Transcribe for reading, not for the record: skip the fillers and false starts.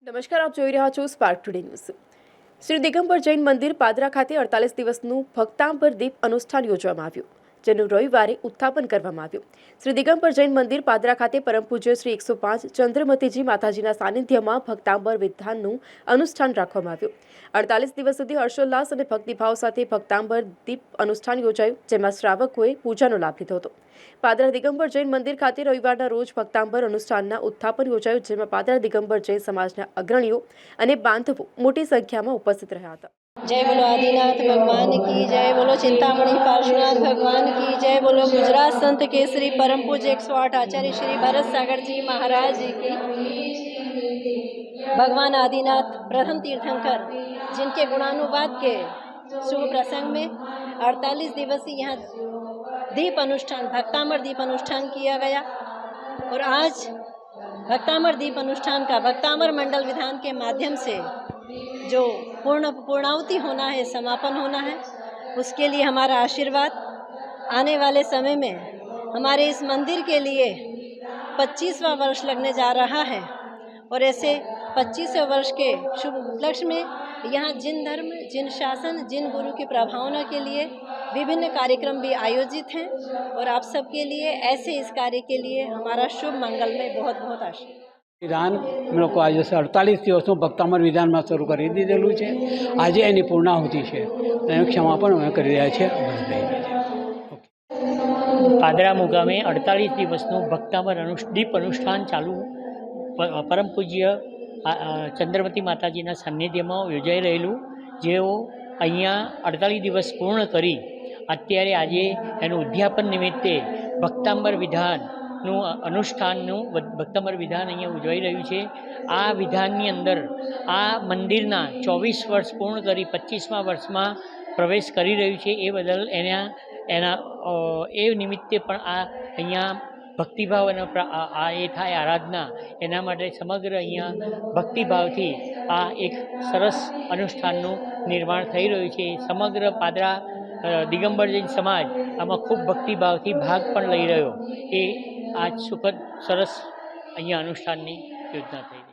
નમસ્કાર, આપ જોઈ રહ્યા છો spark today news. Shri Digambar Jain મંદિર પાદરા ખાતે 48 દિવસનું ભક્તાંબર દીપ અનુષ્ઠાન યોજવામાં આવ્યું, જેનું રવિવારે ઉત્થાપન કરવામાં આવ્યું। શ્રી દિગંબર જૈન મંદિર પાદરા ખાતે પરમ પૂજ્ય શ્રી 105 ચંદ્રમતીજી માતાજીના સાનિધ્યમાં ભક્તાંબર વિધાનનું અનુષ્ઠાન રાખવામાં આવ્યું। 48 દિવસ સુધી હર્ષોલ્લાસ અને ભક્તિભાવ સાથે ભક્તાંબર દીપ અનુષ્ઠાન યોજાયું, જેમાં શ્રાવકોએ પૂજાનો લાભ લીધો હતો। પાદરા દિગંબર જૈન મંદિર ખાતે રવિવારના રોજ ભક્તાંબર અનુષ્ઠાનના ઉત્થાપન યોજાયું, જેમાં પાદરા દિગંબર જૈન સમાજના અગ્રણીઓ અને બાંધવો મોટી સંખ્યામાં ઉપસ્થિત રહ્યા હતા। जय बोलो आदिनाथ भगवान की जय, बोलो चिंतामणि पार्श्वनाथ भगवान की जय, बोलो गुजरात संत केसरी परम पूज्य 108 आचार्य श्री भरत सागर जी महाराज की। भगवान आदिनाथ प्रथम तीर्थंकर, जिनके गुणानुवाद के शुभ प्रसंग में 48 दिवसीय यहाँ दीप अनुष्ठान, भक्तांबर दीप अनुष्ठान किया गया। और आज भक्तांबर दीप अनुष्ठान का भक्तांबर मंडल विधान के माध्यम से जो पूर्णाहुति होना है, समापन होना है, उसके लिए हमारा आशीर्वाद। आने वाले समय में हमारे इस मंदिर के लिए 25वां वर्ष लगने जा रहा है और ऐसे 25वें वर्ष के शुभ उपलक्ष्य में यहाँ जिन धर्म, जिन शासन, जिन गुरु की प्रभावना के लिए विभिन्न कार्यक्रम भी आयोजित हैं और आप सबके लिए ऐसे इस कार्य के लिए हमारा शुभ मंगल में बहुत बहुत आशीर्वाद। विधान लोग आज 48 दिवसों भक्तांबर विधान में शुरू कर दीधेलू है। आज एनी पूर्णाहुति है, क्षमापण अमे करी रह्या छे। पादरा मुगामे 48 दिवसનું भक्तांबर દીપ अनुष्ठान चालू परम पूज्य चंद्रमती माताजीना सान्निध्यમાં યોજાઈ રહેલું, જેઓ અહીંયા 48 દિવસ પૂર્ણ કરી અત્યારે આજે એનું ઉદ્યાપન નિમિત્તે ભક્તાંબર વિધાનનું અનુષ્ઠાનનું ભક્તાંબર વિધાન અહીંયા ઉજવાઈ રહ્યું છે। આ વિધાનની અંદર આ મંદિરના 24 વર્ષ પૂર્ણ કરી 25મા વર્ષમાં પ્રવેશ કરી રહ્યું છે। એ બદલ એના નિમિત્તે પણ આ અહીંયા ભક્તિભાવ અને આ એ થાય આરાધના, એના માટે સમગ્ર અહીંયા ભક્તિભાવથી આ એક સરસ અનુષ્ઠાનનું નિર્માણ થઈ રહ્યું છે। સમગ્ર પાદરા દિગંબર જૈન સમાજ આમાં ખૂબ ભક્તિભાવથી ભાગ પણ લઈ રહ્યો, એ આ સુખદ સરસ અહીંયા અનુષ્ઠાનની યોજના થઈ।